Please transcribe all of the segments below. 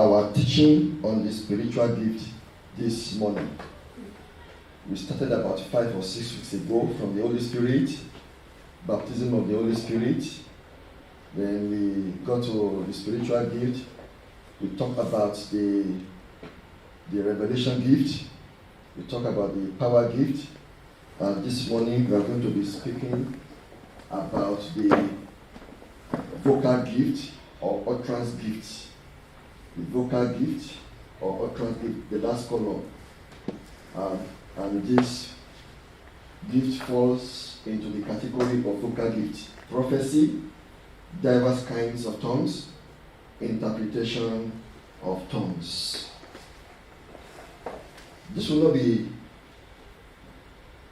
our teaching on the spiritual gift this morning. We started about 5 or 6 weeks ago from the Holy Spirit, baptism of the Holy Spirit. Then we got to the spiritual gift. We talked about the revelation gift. We talked about the power gift. And this morning we are going to be speaking about the vocal gift or utterance gift. The vocal gift or utterance gift, the last column. And this gift falls into the category of vocal gift: prophecy, diverse kinds of tongues, interpretation of tongues. This will not be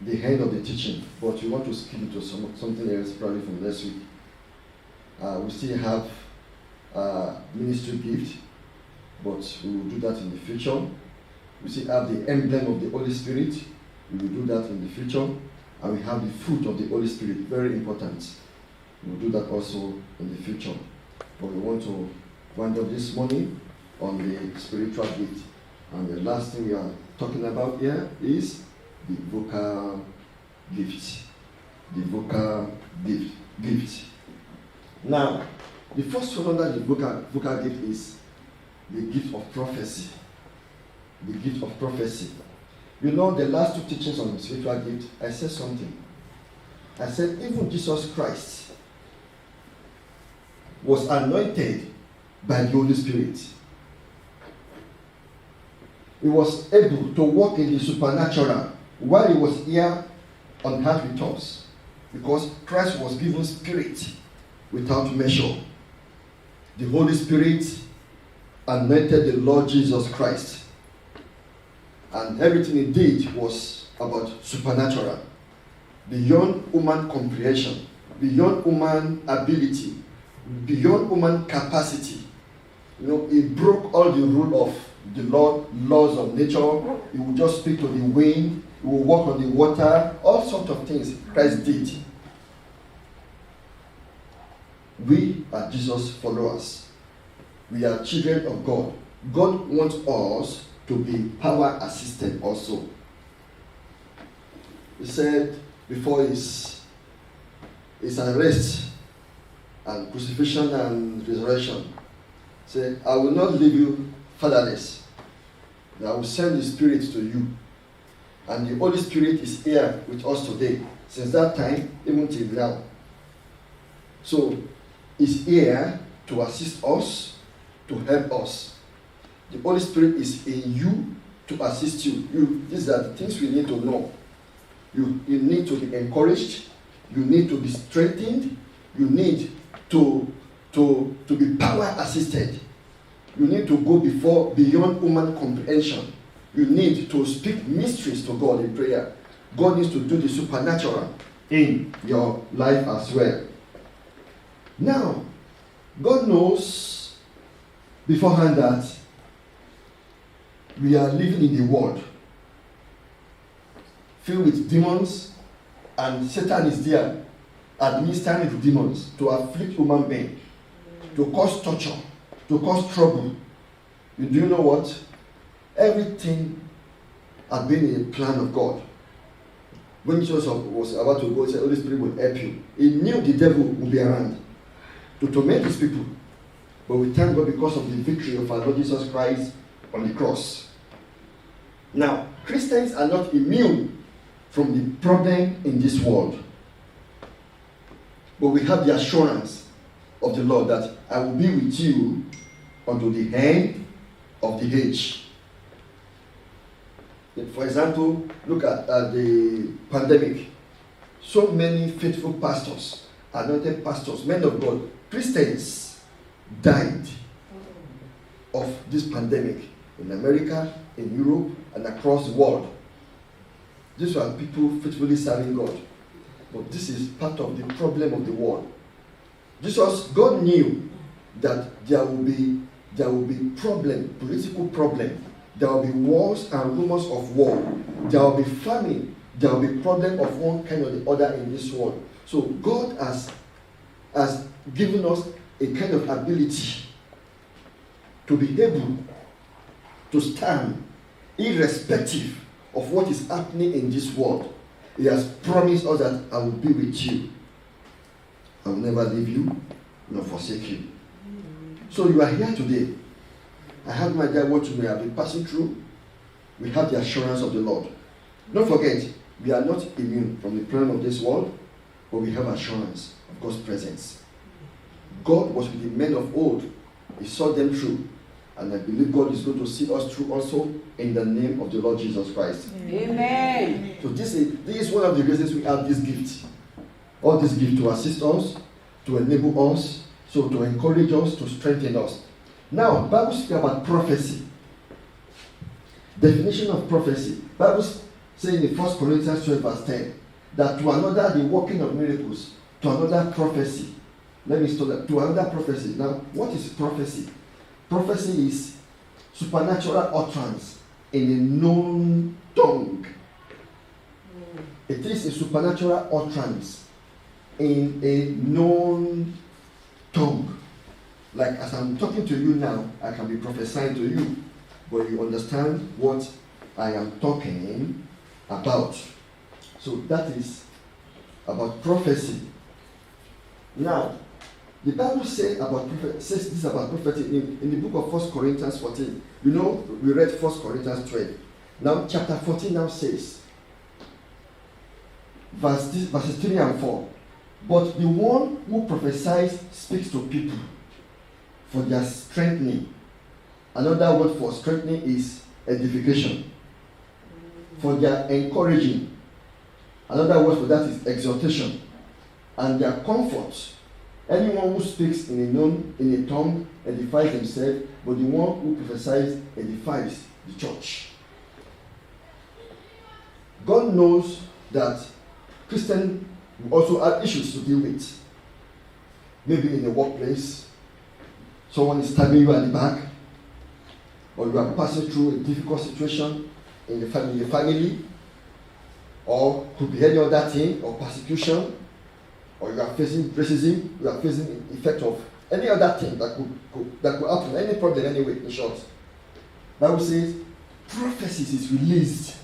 the end of the teaching, but we want to skip into something else probably from next week. We still have ministry gift, but we will do that in the future. We still have the emblem of the Holy Spirit. We will do that in the future. And we have the fruit of the Holy Spirit, very important. We will do that also in the future. But we want to wind up this morning on the spiritual gift. And the last thing we are talking about here is the vocal gift. The vocal gift. Now, the first one under the vocal gift is the gift of prophecy. The gift of prophecy. You know, the last 2 teachings on the spiritual gift, I said something. I said even Jesus Christ was anointed by the Holy Spirit. He was able to walk in the supernatural while he was here on earth with us, because Christ was given spirit without measure. The Holy Spirit anointed the Lord Jesus Christ. And everything he did was about supernatural, beyond human comprehension, beyond human ability, beyond human capacity. You know, he broke all the rule of the laws of nature. He would just speak to the wind, he would walk on the water, all sorts of things Christ did. We are Jesus' followers. We are children of God. God wants us to be power assisted also. He said before his arrest and crucifixion and resurrection, he said, I will not leave you fatherless. I will send the Spirit to you. And the Holy Spirit is here with us today, since that time, even till now. So, he's here to assist us, to help us. The Holy Spirit is in you to assist you. These are the things we need to know. You need to be encouraged. You need to be strengthened. You need to be power assisted. You need to go beyond human comprehension. You need to speak mysteries to God in prayer. God needs to do the supernatural in your life as well. Now, God knows beforehand that we are living in the world filled with demons, and Satan is there administering the demons to afflict human beings, to cause torture, to cause trouble. Do you know what? Everything had been in the plan of God. When Jesus was about to go, he said, Holy Spirit will help you. He knew the devil would be around to torment his people. But we thank God because of the victory of our Lord Jesus Christ on the cross. Now, Christians are not immune from the problem in this world. But we have the assurance of the Lord that I will be with you unto the end of the age. For example, look at the pandemic. So many faithful pastors, anointed pastors, men of God, Christians died of this pandemic in America, in Europe, and across the world. These were people faithfully serving God. But this is part of the problem of the world. God knew that there will be problem, political problem. There will be wars and rumors of war. There will be famine. There will be problem of one kind or the other in this world. So God has given us a kind of ability to be able to stand irrespective of what is happening in this world. He has promised us that I will be with you. I will never leave you nor forsake you. So you are here today. I have no idea what you may have been passing through. We have the assurance of the Lord. Don't forget, we are not immune from the problem of this world, but we have assurance of God's presence. God was with the men of old. He saw them through. And I believe God is going to see us through also in the name of the Lord Jesus Christ. Amen. So this is one of the reasons we have this gift. All this gift to assist us, to enable us, so to encourage us, to strengthen us. Now, Bible speaks about prophecy. Definition of prophecy. Bible says in 1 Corinthians 12 verse 10 that to another the working of miracles, to another prophecy. Let me start that. To another prophecy. Now, what is prophecy? Prophecy is supernatural utterance in a known tongue. It is a supernatural utterance in a known tongue. Like as I'm talking to you now, I can be prophesying to you, but you understand what I am talking about. So that is about prophecy. Now, the Bible says this about prophecy in the book of 1 Corinthians 14. You know, we read 1 Corinthians 12. Now, chapter 14 now says, verses 3 and 4. But the one who prophesies speaks to people for their strengthening. Another word for strengthening is edification. For their encouraging. Another word for that is exhortation. And their comfort. Anyone who speaks in a tongue edifies himself, but the one who prophesies edifies the church. God knows that Christians also have issues to deal with. Maybe in the workplace, someone is stabbing you at the back, or you are passing through a difficult situation in the family, or could be any other thing, or persecution, or you are facing racism, you are facing the effect of any other thing that could happen, any problem anyway, in short. Bible says prophecies is released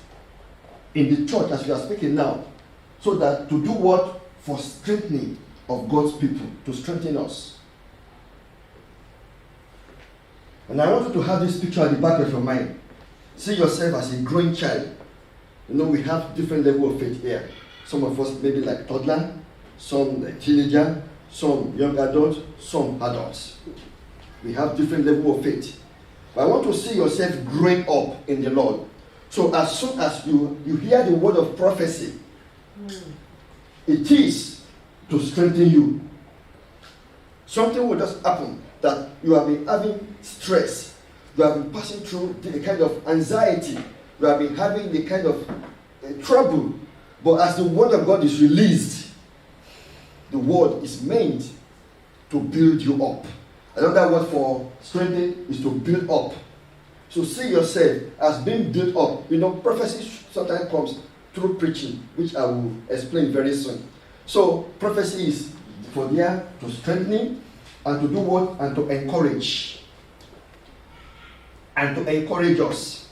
in the church as we are speaking now, so that to do what? For strengthening of God's people, to strengthen us. And I want you to have this picture at the back of your mind. See yourself as a growing child. You know, we have different level of faith here. Some of us maybe like toddler, some like teenager, some young adults, some adults. We have different level of faith. But I want to see yourself growing up in the Lord. So as soon as you hear the word of prophecy, it is to strengthen you. Something will just happen that you have been having stress. You have been passing through the kind of anxiety. You have been having the kind of trouble. But as the word of God is released, the word is meant to build you up. Another word for strengthening is to build up. So see yourself as being built up. You know, prophecy sometimes comes through preaching, which I will explain very soon. So prophecy is for there to strengthen and to do what? And to encourage. And to encourage us.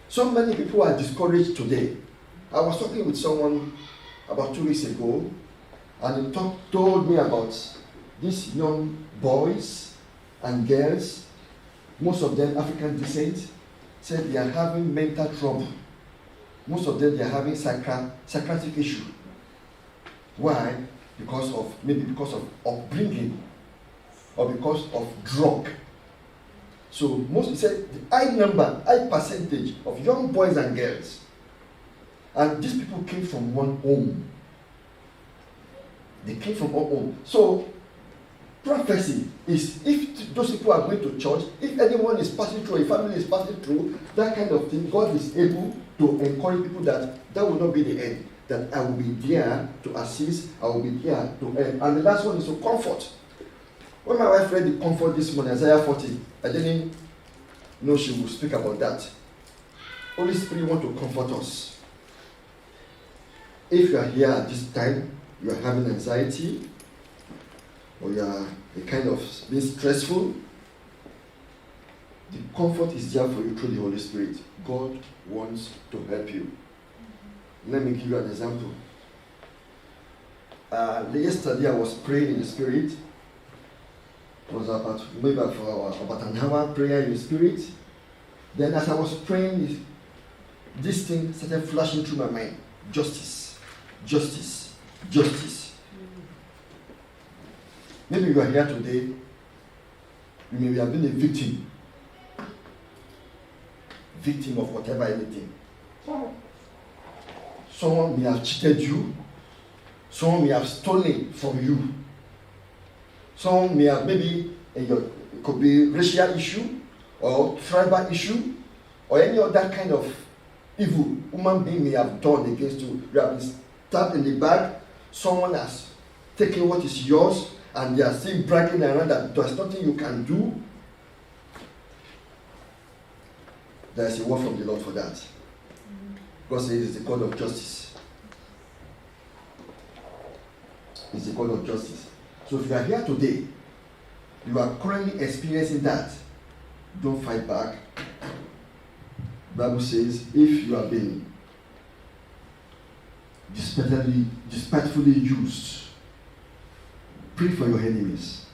So many people are discouraged today. I was talking with someone about 2 weeks ago, and he told me about these young boys and girls, most of them African descent, said they are having mental trouble. Most of them they are having psychiatric issue. Why? Because of upbringing or because of drug. So most said the high percentage of young boys and girls, and these people came from one home. They came from one home. So prophecy is if those people are going to church, if anyone is passing through, a family is passing through, that kind of thing, God is able to encourage people that will not be the end. That I will be there to assist, I will be there to help. And the last one is to comfort. When my wife read the comfort this morning, Isaiah 40, I didn't know she would speak about that. Holy Spirit wants to comfort us. If you are here at this time, you are having anxiety, or you are a kind of being stressful, The comfort is there for you through the Holy Spirit. God wants to help you. Let me give you an example. Yesterday I was praying in the Spirit. It was about an hour prayer in the Spirit. Then as I was praying, this thing started flashing through my mind. Justice. Justice. Justice. Maybe you are here today. You may have been a victim. Victim of whatever, anything. Someone may have cheated you. Someone may have stolen from you. Someone may have maybe, it could be racial issue or tribal issue or any other kind of evil human being may have done against you. You have been stabbed in the back. Someone has taken what is yours and they are still bragging around that there's nothing you can do. There is a word from the Lord for that. God says it's the God of justice. It's the God of justice. So if you are here today, you are currently experiencing that, don't fight back. The Bible says if you have been despitefully used, pray for your enemies.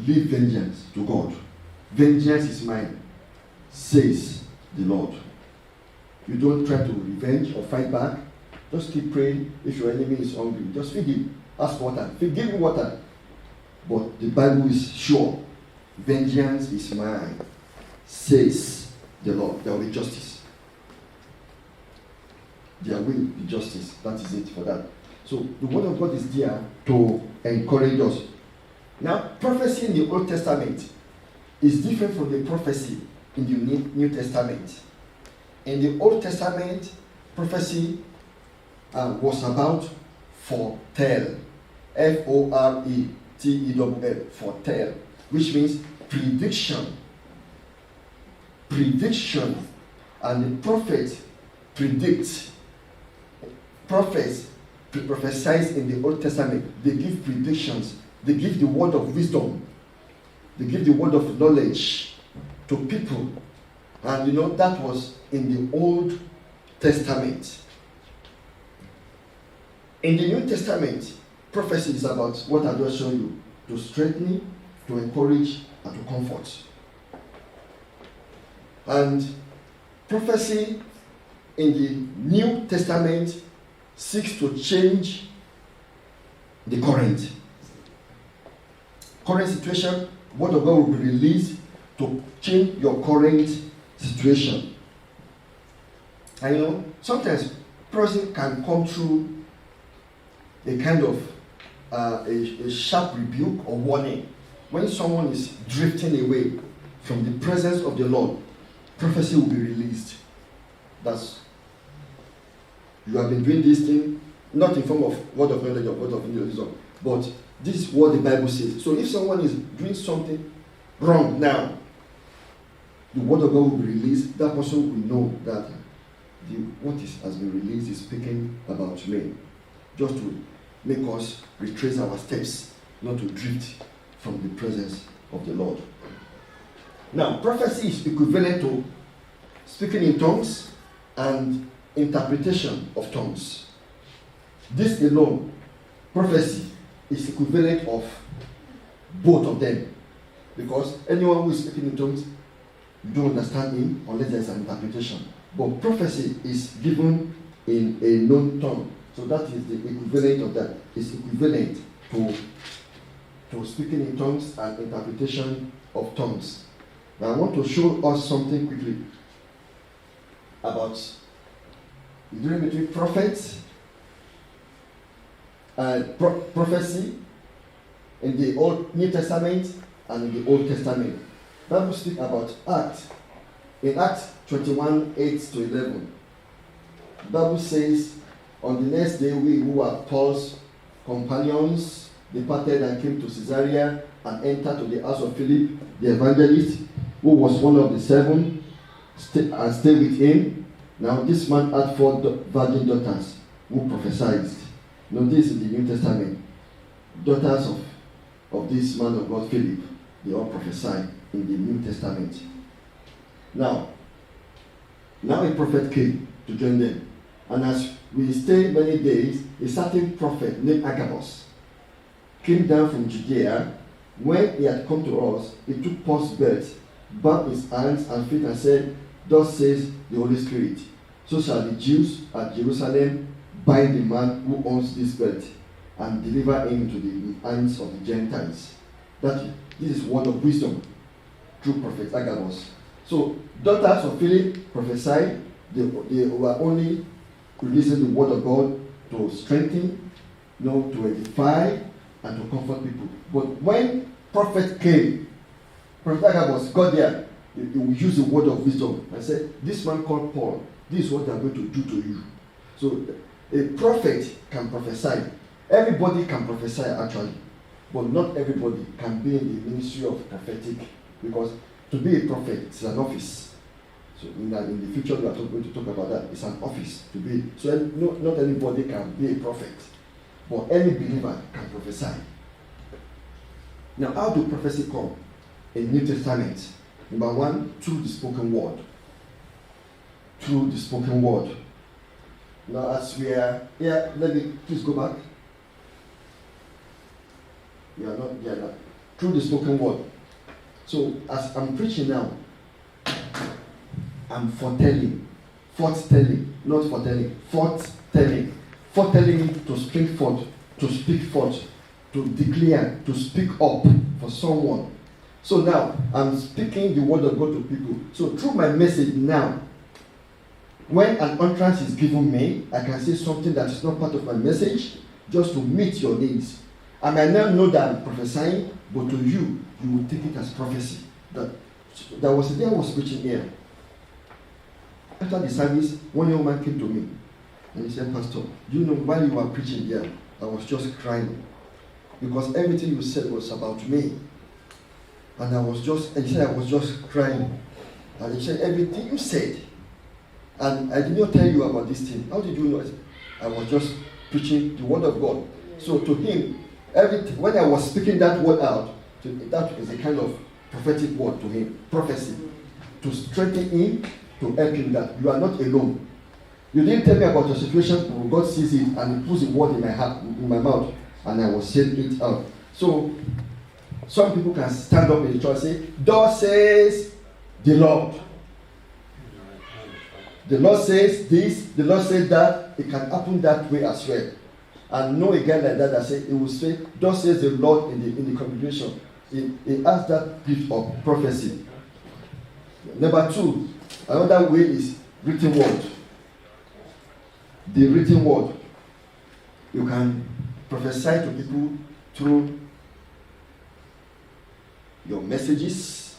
Leave vengeance to God. Vengeance is mine, says the Lord. You don't try to revenge or fight back. Just keep praying. If your enemy is hungry, just feed him. Ask water. Give him water. But the Bible is sure. Vengeance is mine, says the Lord. There will be justice. There will be justice. That is it for that. So the word of God is there to encourage us. Now, prophecy in the Old Testament is different from the prophecy in the New Testament. In the Old Testament, prophecy was about foretell. F-O-R-E-T-E-L-L, foretell, which means prediction. Prediction. And the prophet predicts. Prophets prophesy in the Old Testament. They give predictions. They give the word of wisdom. They give the word of knowledge to people. And that was in the Old Testament. In the New Testament, prophecy is about what I just showed you. To strengthen, to encourage, and to comfort. And prophecy in the New Testament seeks to change the current situation. Word of God will be released to change your current situation. And sometimes prophecy can come through a kind of a sharp rebuke or warning. When someone is drifting away from the presence of the Lord, prophecy will be released. That's, you have been doing this thing, not in form of word of knowledge or word of wisdom, but this is what the Bible says. So if someone is doing something wrong now, the word of God will be released. That person will know that what has been released is speaking about me. Just to make us retrace our steps, not to drift from the presence of the Lord. Now, prophecy is equivalent to speaking in tongues and interpretation of tongues. This alone, prophecy, is equivalent of both of them. Because anyone who is speaking in tongues, you don't understand him unless there is an interpretation. But prophecy is given in a known tongue. So that is the equivalent of that. It's equivalent to speaking in tongues and interpretation of tongues. Now I want to show us something quickly about the difference between prophets and prophecy in the New Testament and in the Old Testament. The Bible speaks about Acts. In Acts 21, 8-11, the Bible says, on the next day, we who were Paul's companions departed and came to Caesarea and entered to the house of Philip, the evangelist, who was one of the seven, and stayed with him. Now, this man had 4 virgin daughters who prophesied. Now, this is the New Testament. Daughters of this man of God, Philip, they all prophesied. in the New Testament. Now a prophet came to join them. And as we stayed many days, a certain prophet named Agabus came down from Judea. When he had come to us, he took Paul's belt, bound his hands and feet, and said, "Thus says the Holy Spirit, so shall the Jews at Jerusalem bind the man who owns this belt and deliver him to the hands of the Gentiles." This is word of wisdom through prophet Agabus. So daughters of Philip prophesied. They were only releasing the word of God to strengthen, to edify, and to comfort people. But when prophet came, prophet Agabus got there, he will use the word of wisdom and said, "This man called Paul, this is what they are going to do to you." So a prophet can prophesy. Everybody can prophesy actually, but not everybody can be in the ministry of prophetic, because to be a prophet is an office. So in the future we are going to talk about that. It's an office to be. So not anybody can be a prophet, but any believer can prophesy. Now, how do prophecy come in New Testament? Number one, through the spoken word. Through the spoken word. Now, as we are here, let me please go back. We are not there now. Through the spoken word. So, as I'm preaching now, I'm foretelling, not foretelling, foretelling to speak forth, to speak forth, to declare, to speak up for someone. So now, I'm speaking the word of God to people. So through my message now, when an utterance is given me, I can say something that is not part of my message, just to meet your needs. I might not know that I'm prophesying, but to you, you will take it as prophecy. There was a day I was preaching here. After the service, one young man came to me and he said, "Pastor, do you know while you were preaching here, I was just crying because everything you said was about me. And he said I was just crying. And he said, everything you said, and I did not tell you about this thing. How did you know?" I was just preaching the word of God. So to him, when I was speaking that word out, that is a kind of prophetic word to him, prophecy, to strengthen him, to help him that you are not alone. You didn't tell me about your situation, but God sees it and He puts the word in my heart, in my mouth, and I was saying it out. So some people can stand up in the church and say, "Thus says the Lord." The Lord says this, the Lord says that. It can happen that way as well. And know a guy like that say, he will say, "Thus says the Lord" in the congregation. He has that gift of prophecy. Number two, another way is written word. The written word. You can prophesy to people through your messages,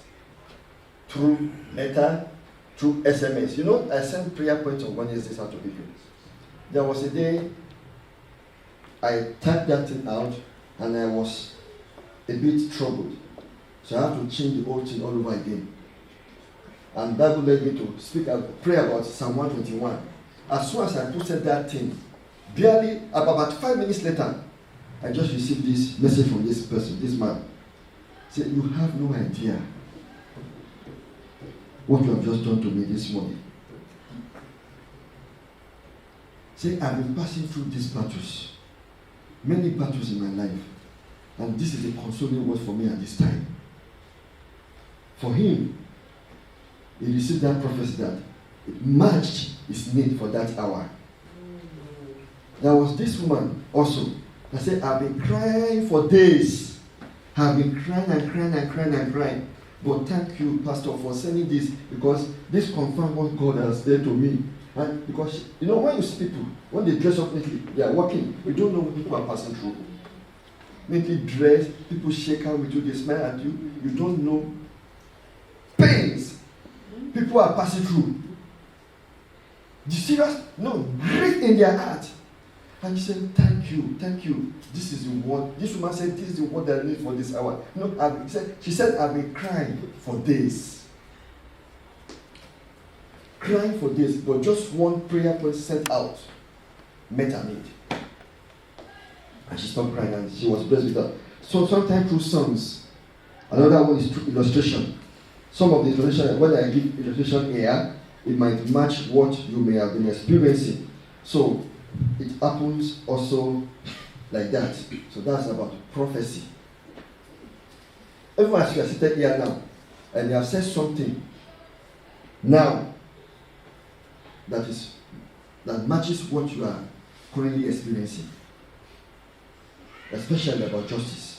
through letter, through SMS. I sent prayer points on Wednesdays out to people. There was a day I typed that thing out and I was a bit troubled. So I have to change the whole thing all over again. And Bible led me to pray about Psalm 121. As soon as I posted that thing, barely about 5 minutes later, I just received this message from this person, this man. He said, "You have no idea what you have just done to me this morning." Say, "I've been passing through these battles, many battles in my life, and this is a consoling word for me at this time." For him, he received that prophecy that it matched his need for that hour. There was this woman also that said, "I've been crying for days. I've been crying and crying and crying and crying. But thank you, Pastor, for sending this, because this confirms what God has said to me." And because, when you see people, when they dress up neatly, they are working, you don't know what people are passing through. Neatly dressed, people shake hands with you, they smile at you, you don't know pains people are passing through. The serious, grief in their heart. And he said, "Thank you. This is the word." This woman said, "This is the word that I need for this hour." She said, "I've been crying for days." Crying for days, but just one prayer point sent out met her need. And she stopped crying and she was blessed with that. So sometimes through songs. Another one is through illustration. some of the illustration, when I give illustration here, it might match what you may have been experiencing. So it happens also like that. So that's about prophecy. Even as you are seated here now, and you have said something now that matches what you are currently experiencing, especially about justice.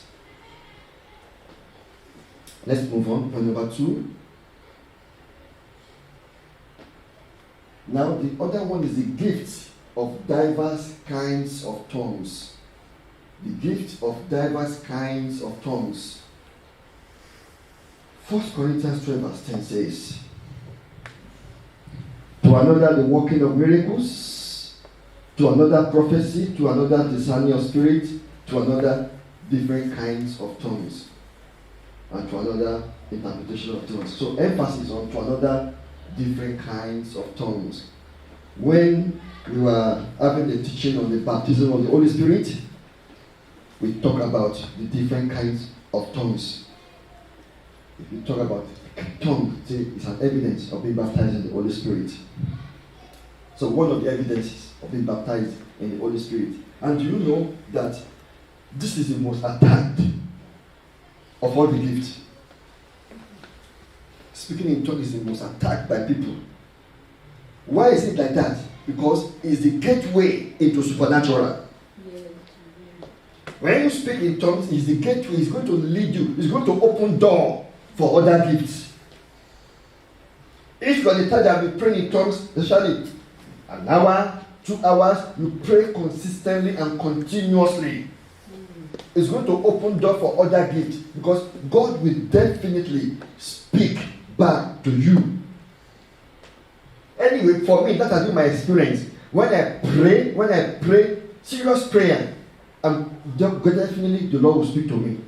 Let's move on. Point number 2. Now the other one is the gift of diverse kinds of tongues. The gift of diverse kinds of tongues. 1 Corinthians 12 verse 10 says, to another the working of miracles, to another prophecy, to another discerning of spirit, to another different kinds of tongues, and to another interpretation of tongues. So emphasis on to another different kinds of tongues. When we were having the teaching on the baptism of the Holy Spirit, we talk about the different kinds of tongues. If you talk about tongue, it's an evidence of being baptized in the Holy Spirit. So one of the evidences of being baptized in the Holy Spirit. And do you know that this is the most attacked of all the gifts? Speaking in tongues is the most attacked by people. Why is it like that? Because it's the gateway into supernatural. When you speak in tongues, it's the gateway. It's going to lead you. It's going to open door for other gifts. If you are the type that will pray in tongues, especially an hour, 2 hours, you pray consistently and continuously. It's going to open door for other gifts because God will definitely speak back to you. Anyway, for me, that has been my experience. When I pray serious prayer, definitely the Lord will speak to me.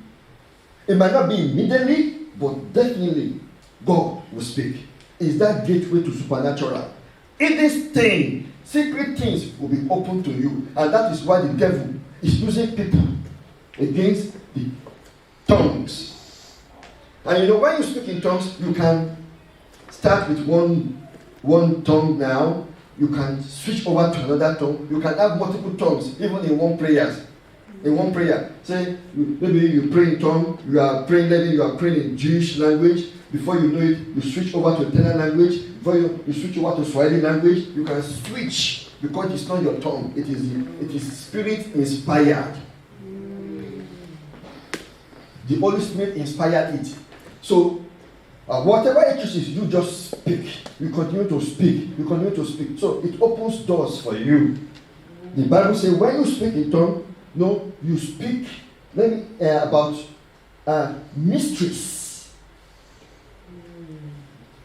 It might not be immediately, but definitely God will speak. Is that gateway to supernatural? In this thing, secret things will be open to you, and that is why the devil is using people against the tongues. And you know, when you speak in tongues, you can start with one tongue now. You can switch over to another tongue. You can have multiple tongues, even in one prayer. In one prayer, say maybe you pray in tongue. You are praying, maybe you are praying in Jewish language. Before you know it, you switch over to Italian language. Before you switch over to Swahili language. You can switch because it's not your tongue. It is spirit inspired. The Holy Spirit inspired it. So whatever it is, you just speak. You continue to speak. You continue to speak. So it opens doors for you. The Bible says when you speak in tongue, no, you speak about mysteries.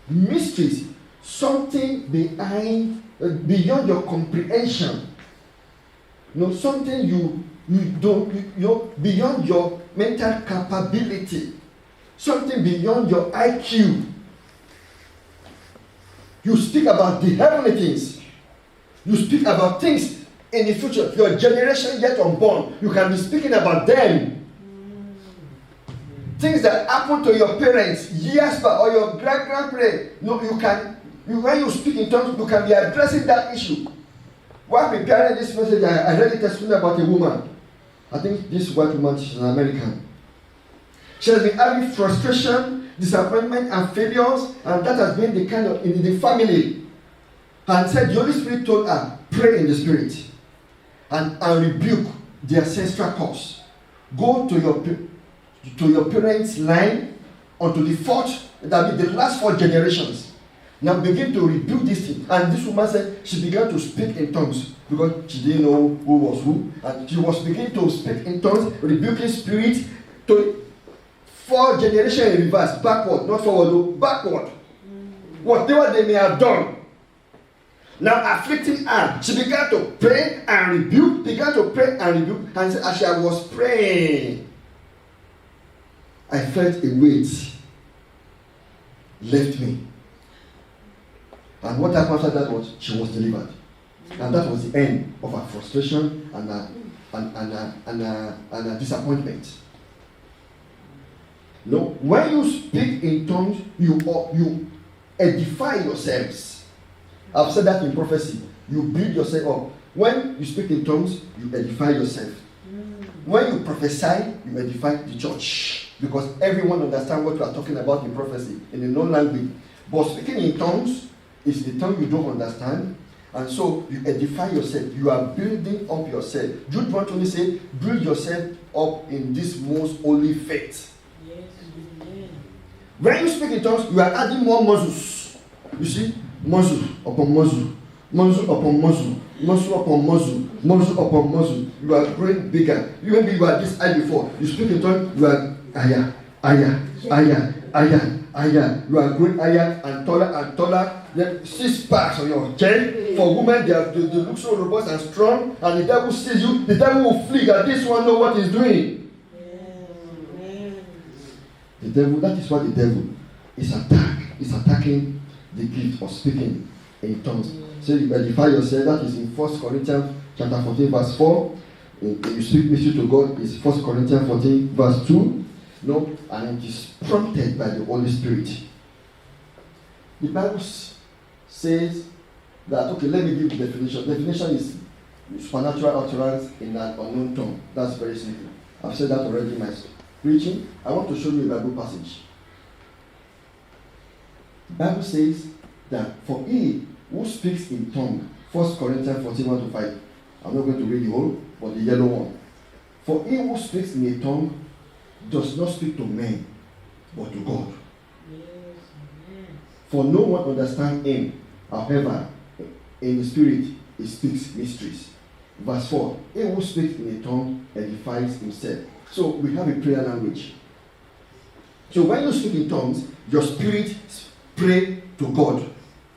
Mysteries. Something beyond your comprehension. No, something you beyond your mental capability. Something beyond your IQ. You speak about the heavenly things. You speak about things in the future. Your generation yet unborn, you can be speaking about them. Things that happened to your parents years back or your grandparents. No, when you speak in tongues, you can be addressing that issue. While preparing this message, I read a testimony about a woman. I think this white woman, she's an American. She has been having frustration, disappointment, and failures, and that has been the kind of in the family. And said the Holy Spirit told her, pray in the Spirit and rebuke the ancestral curse. Go to your parents' line unto the fourth, that be the last 4 generations. Now begin to rebuke this thing. And this woman said she began to speak in tongues because she didn't know who was who, and she was beginning to speak in tongues, rebuking spirit to 4 generations in reverse, backward, not forward, backward. Whatever they may have done. Now afflicting her, she began to pray and rebuke, and as I was praying, I felt a weight left me. And what happened after that was she was delivered. And that was the end of her frustration and her disappointment. No, when you speak in tongues, you edify yourselves. I've said that in prophecy. You build yourself up. When you speak in tongues, you edify yourself. When you prophesy, you edify the church. Because everyone understands what you are talking about in prophecy in a known language. But speaking in tongues is the tongue you don't understand. And so you edify yourself. You are building up yourself. Jude 1:20 says, build yourself up in this most holy faith. When you speak in tongues, you are adding more muscles. You see, muscle upon muscle, muscle upon muscle, muscle upon muscle, muscle upon muscle. You are growing bigger. Even if you are this high before, you speak in tongues, you are higher, higher, higher, higher, higher. You are growing higher and taller. Then 6 packs on your chest. For women, they look so robust and strong. And the devil sees you, the devil will flee. And this one know what he's doing. The devil, that is what the devil is attacking the gift of speaking in tongues. So you edify yourself. That is in 1 Corinthians chapter 14 verse 4. You speak mystery to God is 1 Corinthians 14 verse 2. No, and it is prompted by the Holy Spirit. The Bible says that, okay, let me give the definition. Definition is supernatural utterance in an unknown tongue. That's very simple. I've said that already in my preaching. I want to show you a Bible passage. The Bible says that for he who speaks in tongue, 1 Corinthians 14, 1-5. I'm not going to read the whole, but the yellow one. For he who speaks in a tongue does not speak to men, but to God. For no one understands him. However, in the spirit, he speaks mysteries. Verse 4. He who speaks in a tongue edifies himself. So we have a prayer language. So when you speak in tongues, your spirit pray to God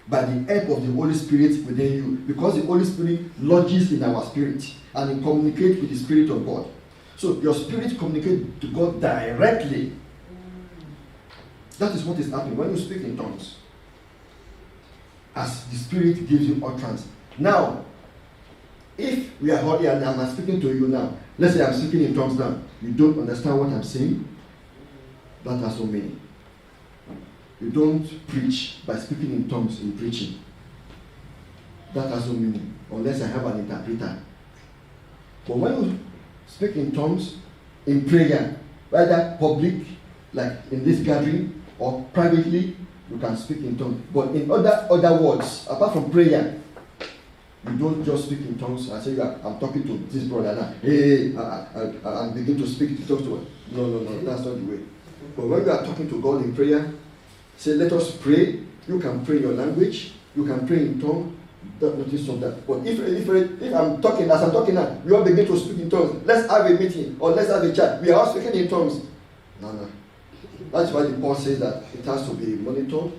by the help of the Holy Spirit within you. Because the Holy Spirit lodges in our spirit and it communicates with the Spirit of God. So your spirit communicates to God directly. That is what is happening when you speak in tongues. As the Spirit gives you utterance. Now, if we are all here and I'm speaking to you now, let's say I'm speaking in tongues now, you don't understand what I'm saying, that has no meaning. You don't preach by speaking in tongues in preaching. That has no meaning, unless I have an interpreter. But when you speak in tongues in prayer, whether public, like in this gathering, or privately, you can speak in tongues. But in other words, apart from prayer, you don't just speak in tongues and say, I'm talking to this brother now. Hey, and begin to speak in tongues to him. No, that's not the way. But when you are talking to God in prayer, say, let us pray. You can pray in your language. You can pray in tongues. Notice of that. But if I'm talking, as I'm talking now, we all begin to speak in tongues. Let's have a meeting or let's have a chat. We are all speaking in tongues. No. That's why the Paul says that it has to be monitored.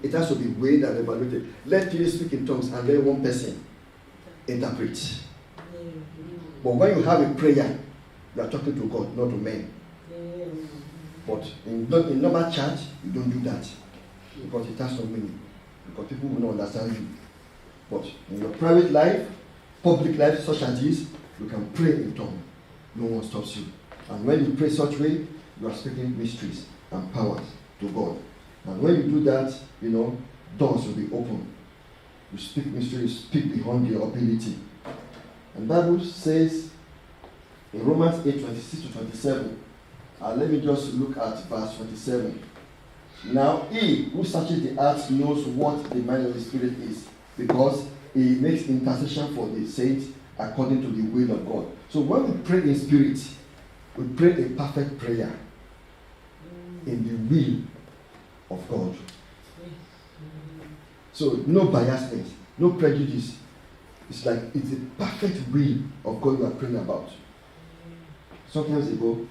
It has to be weighed and evaluated. Let people speak in tongues and let one person interpret. But when you have a prayer, you are talking to God, not to men. But in normal chat, you don't do that. Because it has no meaning. Because people will not understand you. But in your private life, public life, such as this, you can pray in tongues. No one stops you. And when you pray such way, you are speaking mysteries and powers to God. And when you do that, doors will be open. You speak mysteries, speak beyond your ability. And the Bible says in Romans 8:26-27, let me just look at verse 27. Now he who searches the hearts knows what the mind of the Spirit is, because he makes intercession for the saints according to the will of God. So when we pray in spirit, we pray a perfect prayer in the will of God. So no biasness, no prejudice. It's like it's the perfect will of God you are praying about. Sometimes ago,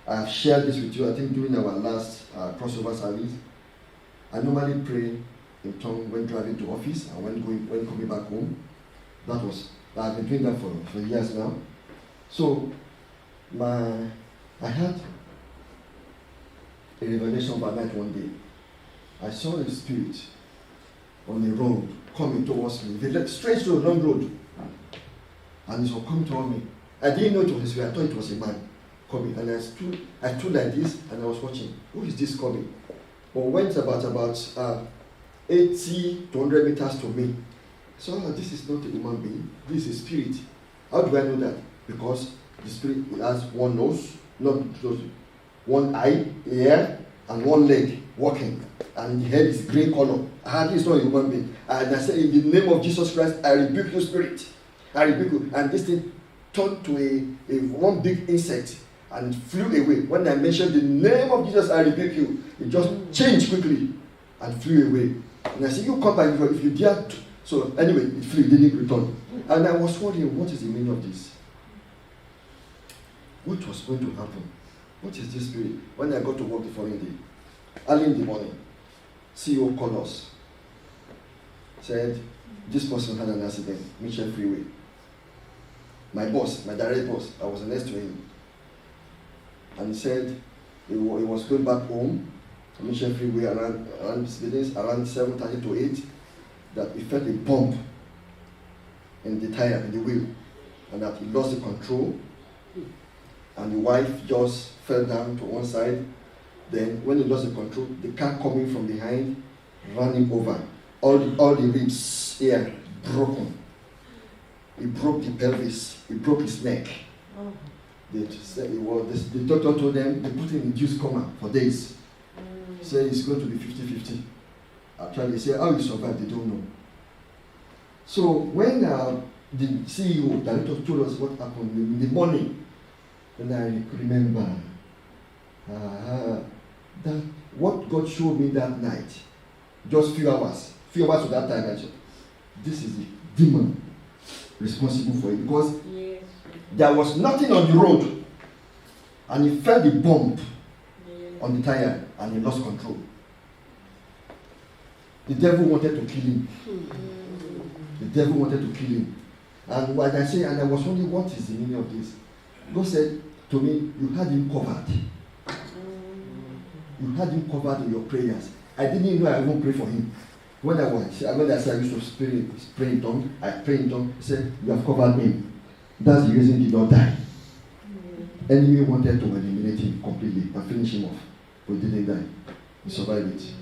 I've shared this with you, I think during our last crossover service. I normally pray in tongues when driving to office and when coming back home. I've been doing that for years now. So I had a revelation by night one day. I saw a spirit on the road coming towards me. They led straight to a long road. And it was coming towards me. I didn't know it was a spirit. I thought it was a man coming. And I stood like this and I was watching. Who is this coming? But went about 80 to 100 meters to me. So this is not a human being. This is a spirit. How do I know that? Because the spirit has one nose, not nose, one eye, ear, and one leg walking. And the head is green color. This is not a human being. And I said, in the name of Jesus Christ, I rebuke you, spirit. I rebuke you. And this thing turned to a one big insect and flew away. When I mentioned the name of Jesus, I rebuke you, it just changed quickly and flew away. And I said, you come back if you dare to. So anyway, it flew, it didn't return. And I was wondering, what is the meaning of this? What was going to happen? What is this spirit? When I got to work the following day, early in the morning, CEO called us, said, this person had an accident, Mitchell Freeway. My boss, my direct boss, I was next to him. And he said he was going back home, Mitchell Freeway, around 7:30 to 8, that he felt a bump in the tire, in the wheel, and that he lost the control. And the wife just fell down to one side. Then when he lost the control, the car coming from behind ran him over. All the ribs here broken. He broke the pelvis. He broke his neck. The doctor told them they put him in induced coma for days. Said it's going to be 50-50. Actually, they say how he survived, they don't know. So when the CEO, director, told us what happened in the morning, then I remember that what God showed me that night, just few hours to that time, I said, this is the demon responsible for it, because there was nothing on the road, and he felt the bump on the tire, and he lost control. The devil wanted to kill him. The devil wanted to kill him. And what I say, and I was wondering, what is the meaning of this? God said to me, you had him covered. You had him covered in your prayers. I didn't know I won't pray for him. When I said I used to pray in tongues, I pray in tongues. He said, you have covered him. That's the reason he did not die. Enemy wanted to eliminate him completely and finish him off, but he didn't die. He survived it.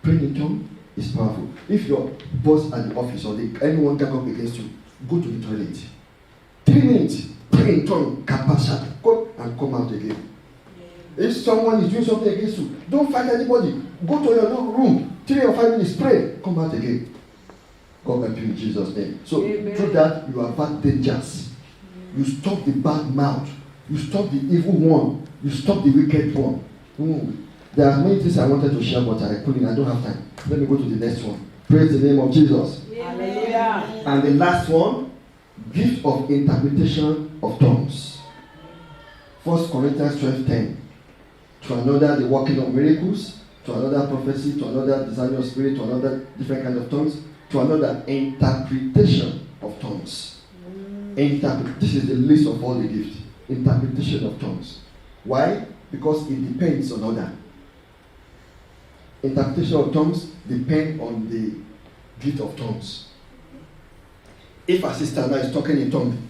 Praying in tongues is powerful. If your boss at the office or anyone can come against you, go to the toilet. 3 minutes, pray in tongues, kapasha, go and come out again. If someone is doing something against you, don't fight anybody. Go to your room, 3 or 5 minutes, pray, come out again. God help you in Jesus' name. So through that, you avert dangers. You stop the bad mouth. You stop the evil one. You stop the wicked one. There are many things I wanted to share, but I couldn't. I don't have time. Let me go to the next one. Praise the name of Jesus. Hallelujah. And the last one, gift of interpretation of tongues. 1 Corinthians 12:10. To another, the working of miracles. To another, prophecy. To another, discerning of spirit. To another, different kind of tongues. To another, interpretation of tongues. This is the list of all the gifts. Interpretation of tongues. Why? Because it depends on other. Interpretation of tongues depend on the gift of tongues. If a sister now is talking in tongue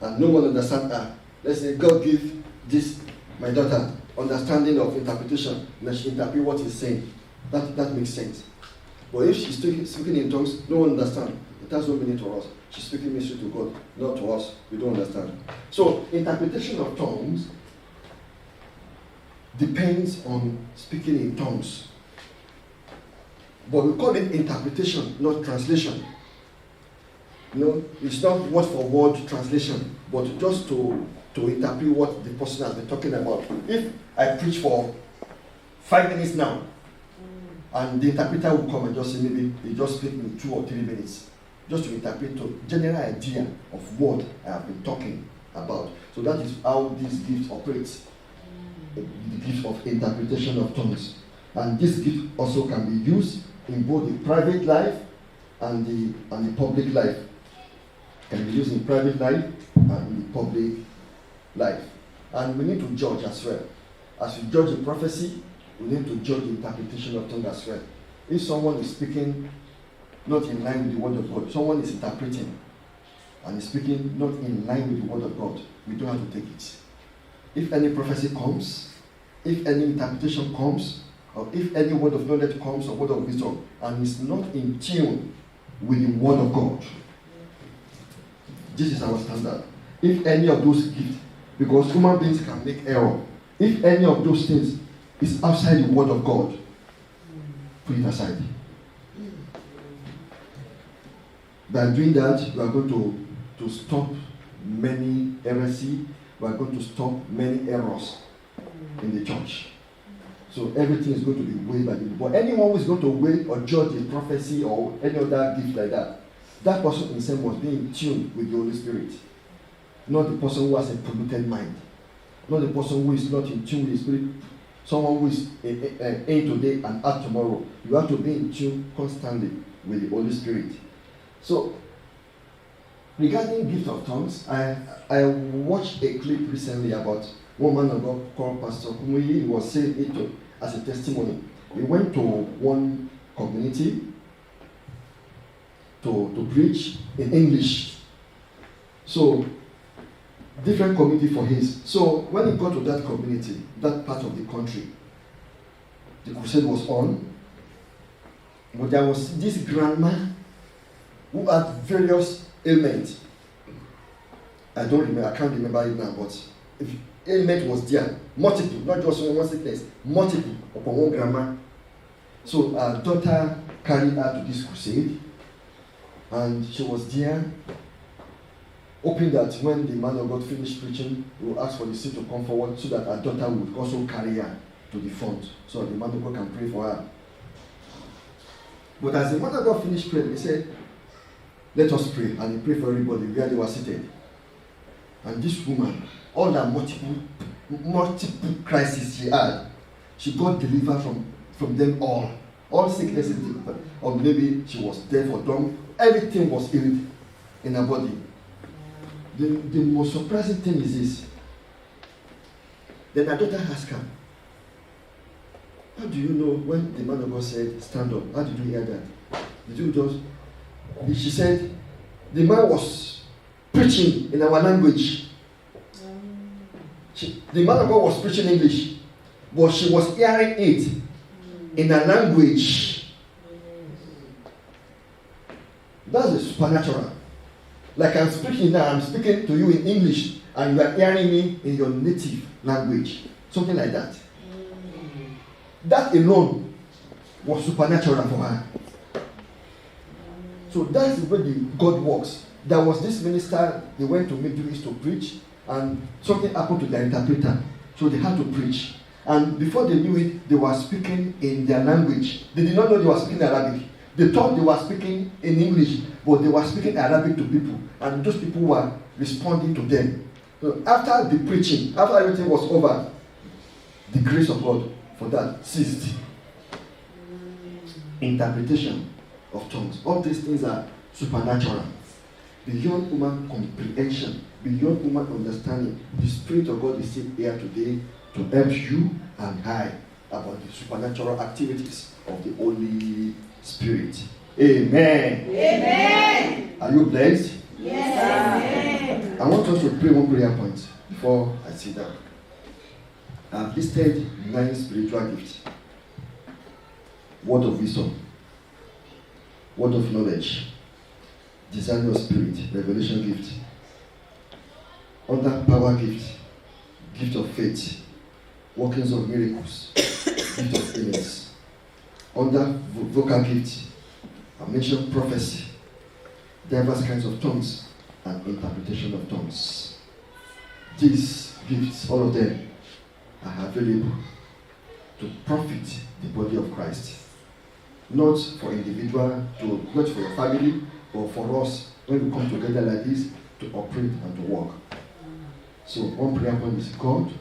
and no one understands her, let's say God give this my daughter understanding of interpretation, and she interpret what he's saying. That makes sense. But if she's speaking in tongues, no one understands. It has no meaning to us. She's speaking mystery to God, not to us. We don't understand. So interpretation of tongues depends on speaking in tongues. But we call it interpretation, not translation. No, it's not word for word translation, but just to interpret what the person has been talking about. If I preach for 5 minutes now, and the interpreter will come and just say, maybe they just speak in 2 or 3 minutes, just to interpret the general idea of what I have been talking about. So that is how this gift operates, the gift of interpretation of tongues. And this gift also can be used in both the private life and the public life. It can be used in private life and in the public life. And we need to judge as well. As we judge a prophecy, we need to judge the interpretation of tongues as well. If someone is speaking not in line with the word of God, someone is interpreting, and is speaking not in line with the word of God, we don't have to take it. If any prophecy comes, if any interpretation comes, or if any word of knowledge comes or word of wisdom, and is not in tune with the word of God, this is our standard. If any of those gifts, because human beings can make error, if any of those things is outside the word of God, put it aside. By doing that, we are going to stop many heresy, we are going to stop many errors in the church. So everything is going to be weighed by the book. But anyone who is going to weigh or judge a prophecy or any other gift like that, that person himself must be in tune with the Holy Spirit. Not the person who has a polluted mind. Not the person who is not in tune with the Spirit. Someone who is in today and out tomorrow. You have to be in tune constantly with the Holy Spirit. So, regarding gift of tongues, I watched a clip recently about one man of God called Pastor Kumuyi. He was saying it as a testimony. He went to one community to preach in English. So, different community for his. So, when he got to that community, that part of the country, the crusade was on. But there was this grandma who had various ailments. I can't remember it now, but ailment was there. Multiple, not just one sickness, multiple upon one grandma. So her daughter carried her to this crusade, and she was there, hoping that when the man of God finished preaching, he would ask for the seat to come forward so that her daughter would also carry her to the front, so that the man of God can pray for her. But as the man of God finished praying, he said, "Let us pray," and he prayed for everybody where they were seated. And this woman, all the multiple crises she had, she got delivered from them all. All sicknesses, or maybe she was deaf or dumb, everything was healed in her body. The most surprising thing is this. Then her daughter asked her, "How do you know when the man of God said, 'Stand up'? How did you hear that? Did you just..." She said, "The man was preaching in our language." The man of God was preaching English, but she was hearing it in her language. That's the supernatural. Like I'm speaking now, I'm speaking to you in English, and you are hearing me in your native language. Something like that. That alone was supernatural for her. So that's the way God works. There was this minister, they went to Middle East to preach, and something happened to their interpreter. So they had to preach. And before they knew it, they were speaking in their language. They did not know they were speaking Arabic. They thought they were speaking in English, but they were speaking Arabic to people. And those people were responding to them. So after the preaching, after everything was over, the grace of God for that ceased. Interpretation of tongues. All these things are supernatural. Beyond human comprehension, beyond human understanding. The Spirit of God is still here today to help you and I about the supernatural activities of the Holy Spirit. Amen. Amen. Are you blessed? Yes. Amen. I want us to pray one prayer point before I sit down. I've listed 9 spiritual gifts. Word of wisdom, word of knowledge, discerning of spirit, revelation gift, under power gift, gift of faith, workings of miracles, gift of healings, under vocal gift, I mentioned prophecy, diverse kinds of tongues, and interpretation of tongues. These gifts, all of them, are available to profit the body of Christ. Not for individual, not for your family, but for us, when we come together like this, to operate and to work. So one prayer point is, God,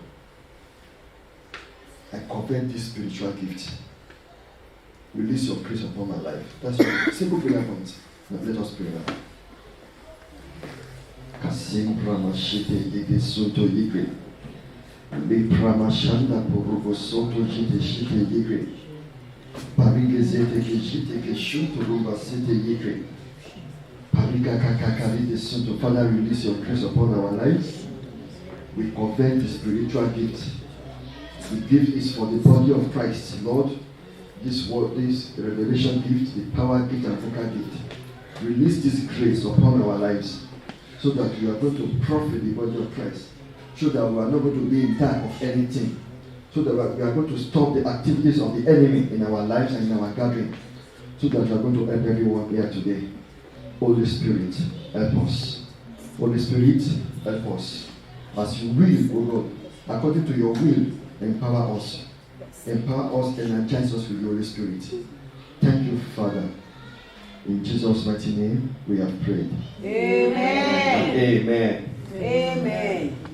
I covet this spiritual gift. Release your grace upon my life. That's a simple prayer point. Now let us pray now. Kasim Brahma Shite Yige Soto Yigre. Le Brahma Shanda Puruvo Soto Shite Yigre. Parige Zete Shite Shuto Ruba Sete Yigre. Father, release your grace upon our lives. We convert the spiritual gift. The gift is for the body of Christ, Lord. This word, this revelation gift, the power gift and vocal gift. Release this grace upon our lives so that we are going to profit the body of Christ. So that we are not going to be in dark of anything. So that we are going to stop the activities of the enemy in our lives and in our gathering. So that we are going to help everyone here today. Holy Spirit, help us. Holy Spirit, help us. As you will, O Lord, according to your will, empower us. Empower us, energize us with the Holy Spirit. Thank you, Father. In Jesus' mighty name, we have prayed. Amen. Amen. Amen.